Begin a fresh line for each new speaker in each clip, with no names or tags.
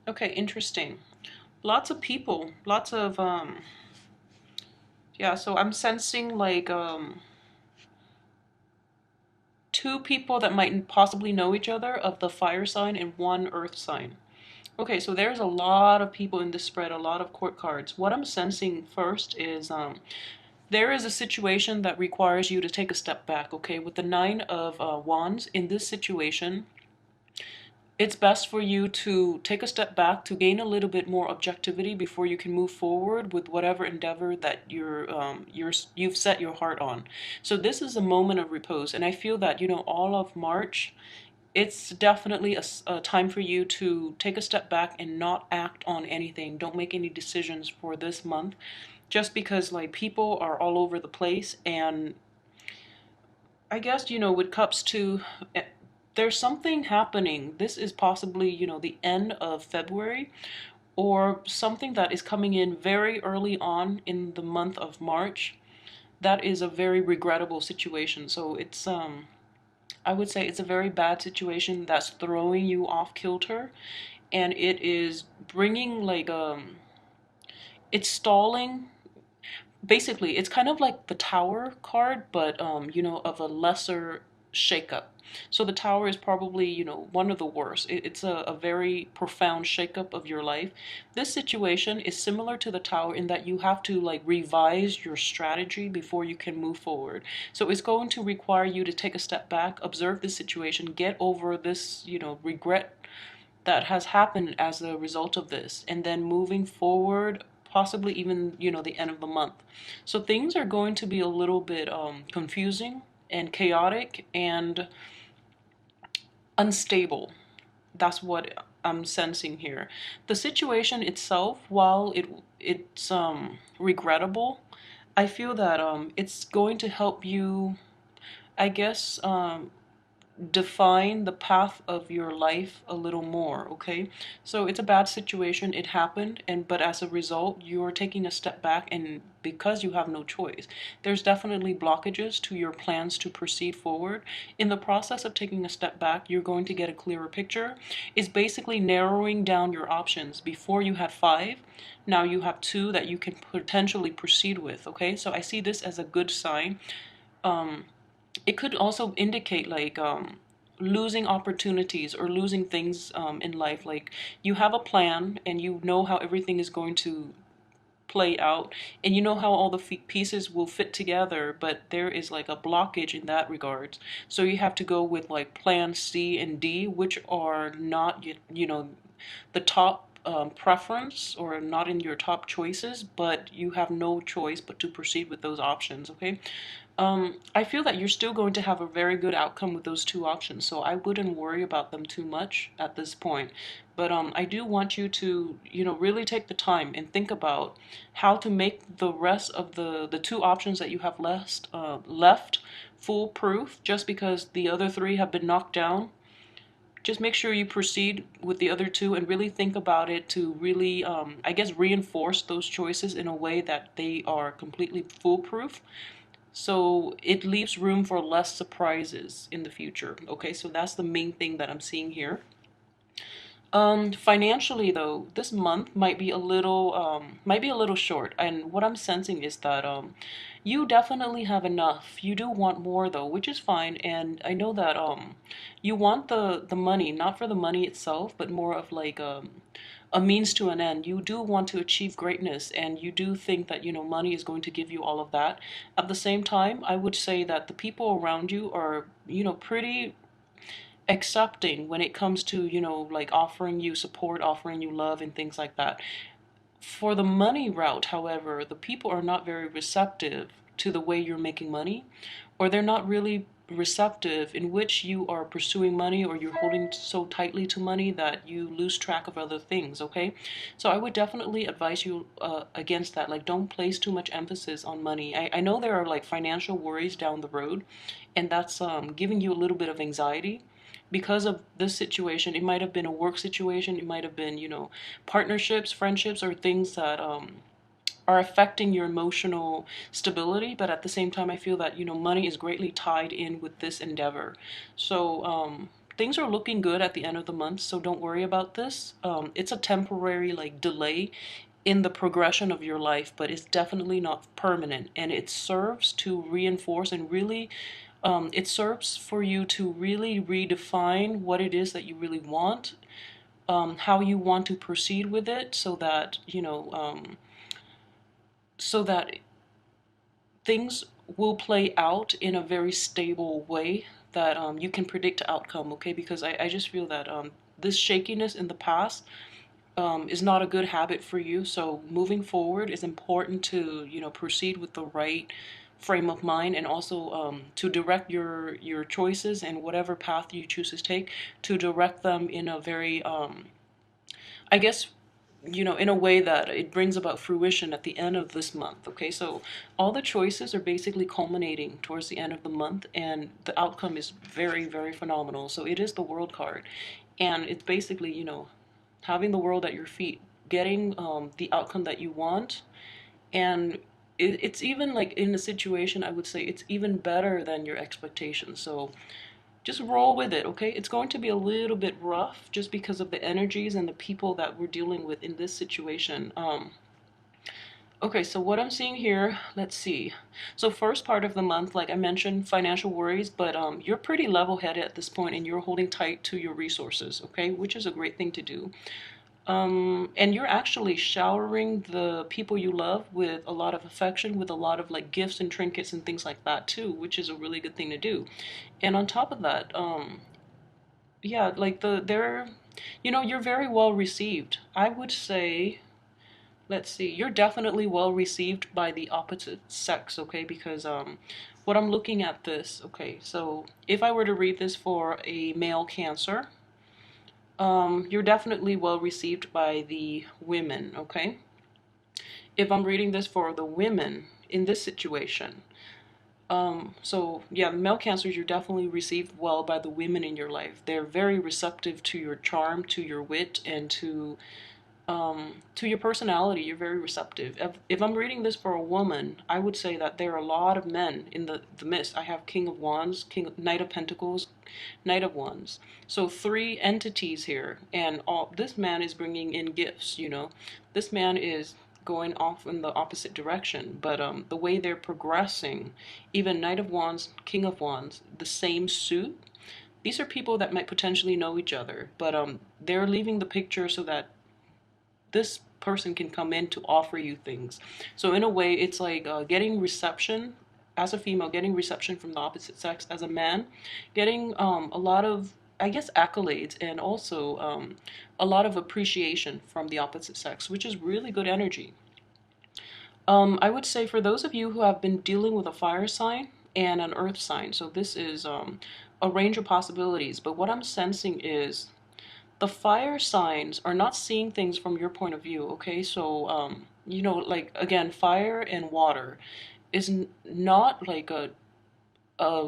Okay, interesting. Lots of people, lots of yeah, so I'm sensing like two people that might possibly know each other of the fire sign and one earth sign. Okay, so there's a lot of people in this spread, a lot of court cards. What I'm sensing first is there is a situation that requires you to take a step back, okay? With the Nine of Wands in this situation, it's best for you to take a step back to gain a little bit more objectivity before you can move forward with whatever endeavor that you've set your heart on. So this is a moment of repose, and I feel that all of March, it's definitely a time for you to take a step back and not act on anything. Don't make any decisions for this month, just because like people are all over the place. And I guess, with cups too, there's something happening. This is possibly, the end of February, or something that is coming in very early on in the month of March. That is a very regrettable situation. So it's I would say it's a very bad situation that's throwing you off kilter, and it is bringing like it's stalling. Basically, it's kind of like the Tower card, but of a lesser shakeup. So the Tower is probably, one of the worst. It's a very profound shakeup of your life. This situation is similar to the Tower in that you have to like revise your strategy before you can move forward. So it's going to require you to take a step back, observe the situation, get over this, regret that has happened as a result of this, and then moving forward, possibly even the end of the month. So things are going to be a little bit confusing and chaotic and unstable. That's what I'm sensing here. The situation itself, while it's regrettable, I feel that it's going to help you, I guess, define the path of your life a little more. Okay, so it's a bad situation, it happened, and but as a result you're taking a step back, and because you have no choice, there's definitely blockages to your plans to proceed forward. In the process of taking a step back, you're going to get a clearer picture. It's basically narrowing down your options. Before you had five, now you have two that you can potentially proceed with. Okay, so I see this as a good sign. It could also indicate like losing opportunities or losing things in life. Like you have a plan and you know how everything is going to play out, and you know how all the pieces will fit together, but there is like a blockage in that regards. So you have to go with like plan C and D, which are not the top preference, or not in your top choices, but you have no choice but to proceed with those options. Okay, I feel that you're still going to have a very good outcome with those two options, so I wouldn't worry about them too much at this point. But I do want you to, really take the time and think about how to make the rest of the two options that you have left foolproof. Just because the other three have been knocked down, just make sure you proceed with the other two and really think about it to really, I guess, reinforce those choices in a way that they are completely foolproof, so it leaves room for less surprises in the future. Okay, so that's the main thing that I'm seeing here. Financially though, this month might be a little short, and what I'm sensing is that you definitely have enough. You do want more though, which is fine, and I know that you want the money, not for the money itself, but more of like a means to an end. You do want to achieve greatness, and you do think that money is going to give you all of that. At the same time, I would say that the people around you are pretty accepting when it comes to like offering you support, offering you love, and things like that. For the money route, however, the people are not very receptive to the way you're making money, or they're not really receptive in which you are pursuing money, or you're holding so tightly to money that you lose track of other things. Okay, so I would definitely advise you against that. Like, don't place too much emphasis on money. I know there are like financial worries down the road, and that's giving you a little bit of anxiety because of this situation. It might have been a work situation, it might have been partnerships, friendships, or things that are affecting your emotional stability. But at the same time, I feel that money is greatly tied in with this endeavor. So things are looking good at the end of the month, so don't worry about this. It's a temporary like delay in the progression of your life, but it's definitely not permanent, and it serves to reinforce and really it serves for you to really redefine what it is that you really want, how you want to proceed with it, so that so that things will play out in a very stable way that you can predict the outcome, okay? Because I just feel that this shakiness in the past is not a good habit for you. So moving forward is important to, proceed with the right frame of mind, and also to direct your choices and whatever path you choose to take, to direct them in a very, I guess, in a way that it brings about fruition at the end of this month. Okay, so all the choices are basically culminating towards the end of the month, and the outcome is very, very phenomenal. So it is the world card, and it's basically, having the world at your feet, getting the outcome that you want, and it's even like in a situation, I would say it's even better than your expectations. So just roll with it, okay? It's going to be a little bit rough just because of the energies and the people that we're dealing with in this situation. Okay, so what I'm seeing here, let's see. So first part of the month, like I mentioned, financial worries, but you're pretty level-headed at this point, and you're holding tight to your resources, okay? Which is a great thing to do. And you're actually showering the people you love with a lot of affection, with a lot of like gifts and trinkets and things like that too, which is a really good thing to do. And on top of that, yeah, like you're very well received. I would say, let's see, you're definitely well received by the opposite sex, okay? Because what I'm looking at this, okay, so if I were to read this for a male Cancer, you're definitely well received by the women, okay? If I'm reading this for the women in this situation, so yeah, male Cancers, you're definitely received well by the women in your life. They're very receptive to your charm, to your wit, and to your personality. You're very receptive. If I'm reading this for a woman, I would say that there are a lot of men in the midst. I have King of Wands, Knight of Pentacles, Knight of Wands. So three entities here, and all this man is bringing in gifts. This man is going off in the opposite direction, but the way they're progressing, even Knight of Wands, King of Wands, the same suit. These are people that might potentially know each other, but they're leaving the picture so that this person can come in to offer you things. So in a way, it's like getting reception as a female, getting reception from the opposite sex as a man, getting a lot of, I guess, accolades, and also a lot of appreciation from the opposite sex, which is really good energy. I would say for those of you who have been dealing with a fire sign and an earth sign, so this is a range of possibilities, but what I'm sensing is the fire signs are not seeing things from your point of view, okay? So, like again, fire and water is not like a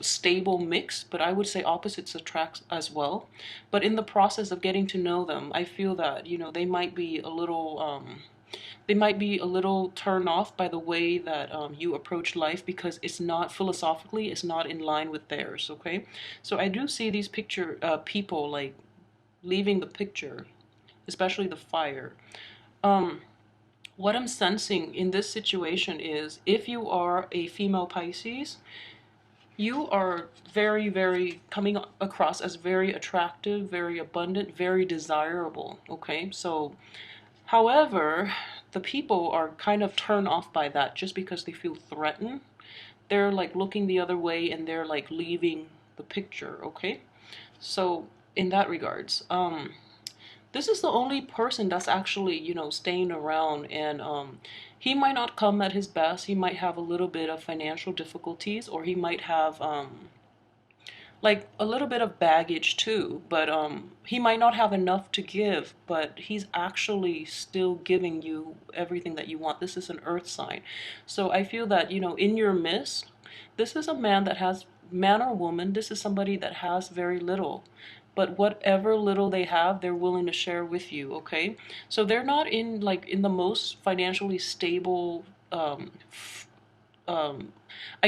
stable mix, but I would say opposites attract as well. But in the process of getting to know them, I feel that, they might be a little turned off by the way that you approach life, because it's not philosophically, it's not in line with theirs, okay? So I do see these people like leaving the picture, especially the fire. What I'm sensing in this situation is, if you are a female Pisces, you are very, very coming across as very attractive, very abundant, very desirable, okay? So, however, the people are kind of turned off by that just because they feel threatened. They're like looking the other way, and they're like leaving the picture, okay? So, in that regards, this is the only person that's actually, staying around, and he might not come at his best. He might have a little bit of financial difficulties, or he might have like a little bit of baggage too, but he might not have enough to give, but he's actually still giving you everything that you want. This is an earth sign. So I feel that, in your midst, this is a man that has, man or woman, this is somebody that has very little, but whatever little they have, they're willing to share with you, okay? So they're not in the most financially stable I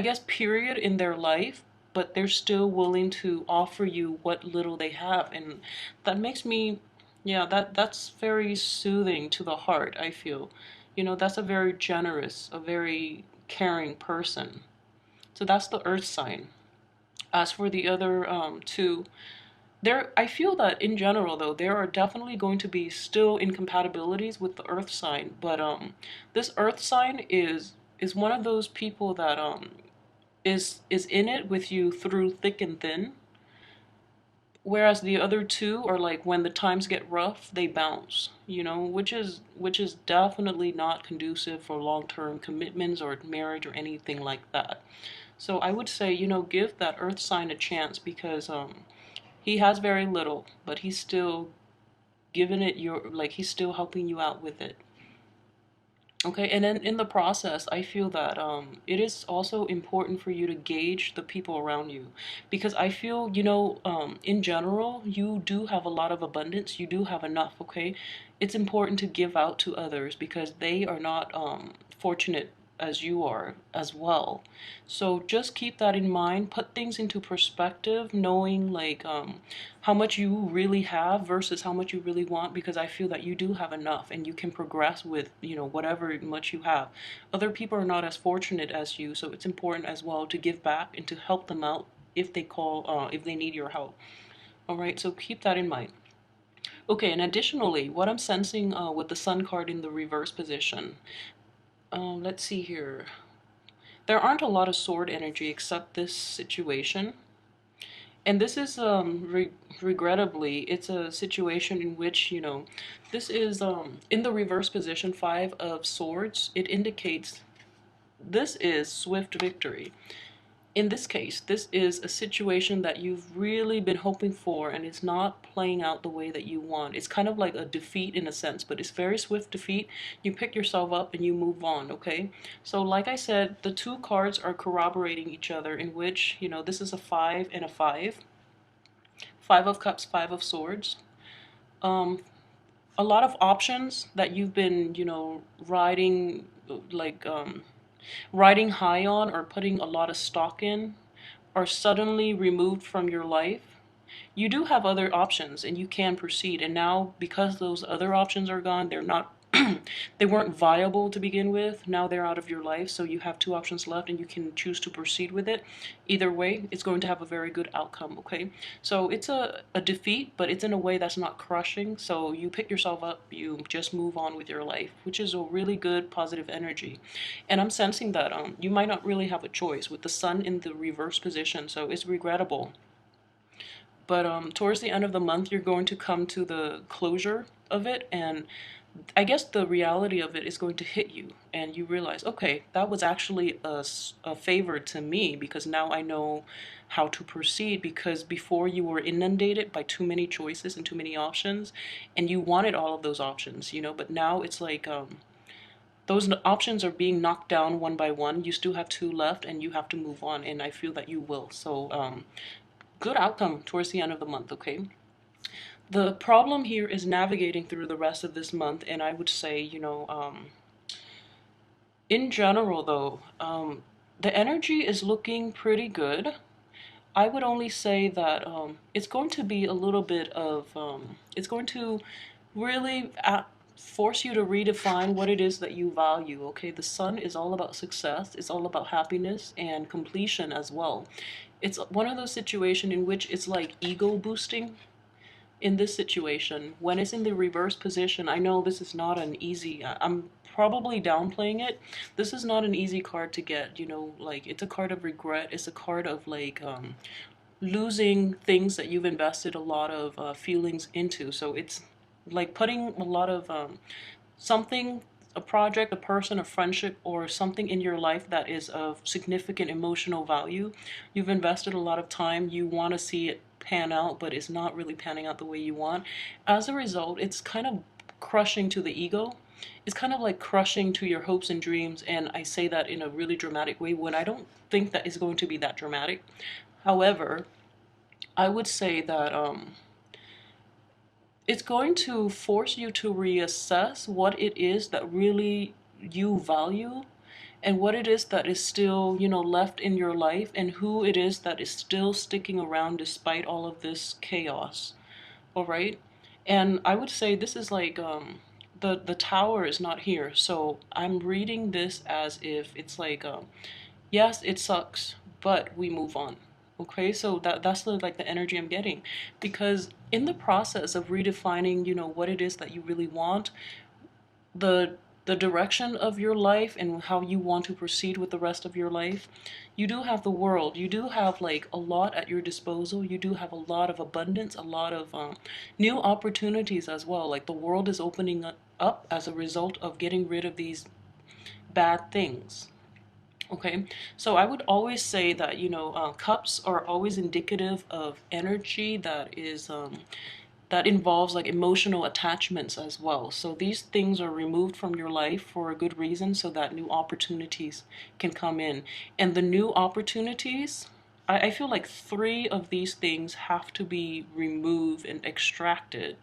guess period in their life, but they're still willing to offer you what little they have. And that makes me, yeah, that's very soothing to the heart, I feel. That's a very generous, a very caring person. So that's the earth sign. As for the other two, I feel that in general, though, there are definitely going to be still incompatibilities with the earth sign, but this earth sign is one of those people that is in it with you through thick and thin, whereas the other two are like when the times get rough, they bounce, which is definitely not conducive for long-term commitments or marriage or anything like that. So I would say, give that earth sign a chance because he has very little, but he's still giving it he's still helping you out with it. Okay, and then in the process, I feel that it is also important for you to gauge the people around you because I feel, in general, you do have a lot of abundance. You do have enough, okay? It's important to give out to others because they are not fortunate as you are as well. So just keep that in mind. Put things into perspective, knowing how much you really have versus how much you really want, because I feel that you do have enough and you can progress with, whatever much you have. Other people are not as fortunate as you, so it's important as well to give back and to help them out if they need your help. All right, so keep that in mind. Okay, and additionally, what I'm sensing with the Sun card in the reverse position, let's see here. There aren't a lot of sword energy except this situation. And this is regrettably, it's a situation in which, this is in the reverse position, 5 of Swords. It indicates this is swift victory. In this case, this is a situation that you've really been hoping for and it's not playing out the way that you want. It's kind of like a defeat in a sense, but it's very swift defeat. You pick yourself up and you move on, okay? So like I said, the two cards are corroborating each other in which, this is a 5 and a 5. 5 of Cups, 5 of Swords. Um, a lot of options that you've been, riding like riding high on or putting a lot of stock in are suddenly removed from your life. You do have other options and you can proceed. And now, because those other options are gone, they're not, they weren't viable to begin with. Now they're out of your life. So you have two options left and you can choose to proceed with it. Either way, it's going to have a very good outcome, okay? So it's a defeat, but it's in a way that's not crushing. So you pick yourself up, you just move on with your life, which is a really good positive energy. And I'm sensing that you might not really have a choice with the Sun in the reverse position. So it's regrettable. But towards the end of the month, you're going to come to the closure of it. And I guess the reality of it is going to hit you. And you realize, okay, that was actually a favor to me because now I know how to proceed. Because before you were inundated by too many choices and too many options. And you wanted all of those options, but now it's like those options are being knocked down one by one. You still have two left and you have to move on. And I feel that you will. So good outcome towards the end of the month, okay? The problem here is navigating through the rest of this month, and I would say, in general, though, the energy is looking pretty good. I would only say that it's going to be a little bit of, it's going to really force you to redefine what it is that you value, okay? The Sun is all about success, it's all about happiness and completion as well. It's one of those situations in which it's like ego boosting. In this situation, when it's in the reverse position, I know this is not an easy, I'm probably downplaying it. This is not an easy card to get, like it's a card of regret. It's a card of like losing things that you've invested a lot of feelings into. So it's like putting a lot of something, a project, a person, a friendship, or something in your life that is of significant emotional value. You've invested a lot of time, you want to see it pan out, but it's not really panning out the way you want. As a result, it's kind of crushing to the ego. It's kind of like crushing to your hopes and dreams, and I say that in a really dramatic way when I don't think that it's going to be that dramatic. However, I would say that it's going to force you to reassess what it is that really you value and what it is that is still, left in your life, and who it is that is still sticking around despite all of this chaos. All right. And I would say this is like the tower is not here. So I'm reading this as if it's like yes, it sucks, but we move on. Okay, so that's the energy I'm getting, because in the process of redefining, what it is that you really want, the the direction of your life and how you want to proceed with the rest of your life, you do have the world. You do have like a lot at your disposal. You do have a lot of abundance, a lot of new opportunities as well. Like the world is opening up as a result of getting rid of these bad things. Okay, so I would always say that, cups are always indicative of energy that involves like emotional attachments as well. So these things are removed from your life for a good reason, so that new opportunities can come in. And the new opportunities, I feel like three of these things have to be removed and extracted,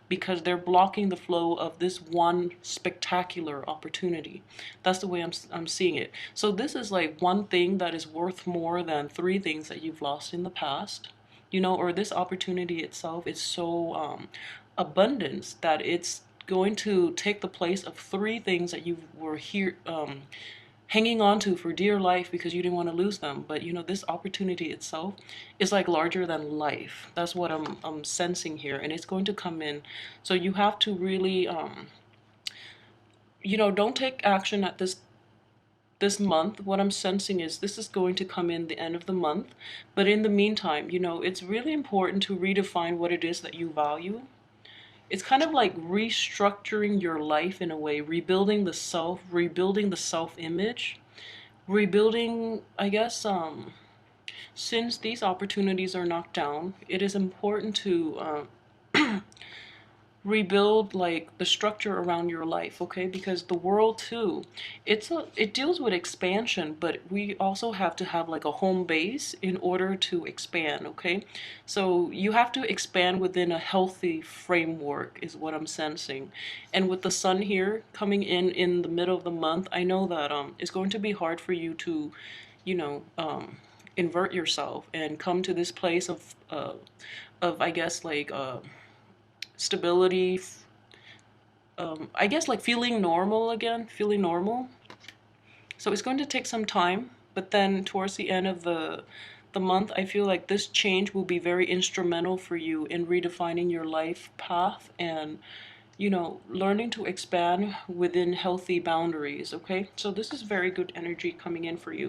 because they're blocking the flow of this one spectacular opportunity. That's the way I'm seeing it. So this is like one thing that is worth more than three things that you've lost in the past, or this opportunity itself is so abundance that it's going to take the place of three things that you were here hanging on to for dear life because you didn't want to lose them. But this opportunity itself is like larger than life. That's what I'm sensing here, and it's going to come in. So you have to really don't take action at this month. What I'm sensing is this is going to come in the end of the month. But in the meantime, it's really important to redefine what it is that you value. It's kind of like restructuring your life in a way, rebuilding the self image, rebuilding, I guess, since these opportunities are knocked down, it is important to rebuild like the structure around your life. Okay, because the world too, it deals with expansion, but we also have to have like a home base in order to expand. Okay, so you have to expand within a healthy framework is what I'm sensing. And with the sun here coming in the middle of the month, I know that it's going to be hard for you to, you know um invert yourself and come to this place of I guess like stability, I guess like feeling normal again, feeling normal. So it's going to take some time, but then towards the end of the month, I feel like this change will be very instrumental for you in redefining your life path and learning to expand within healthy boundaries. Okay, so this is very good energy coming in for you.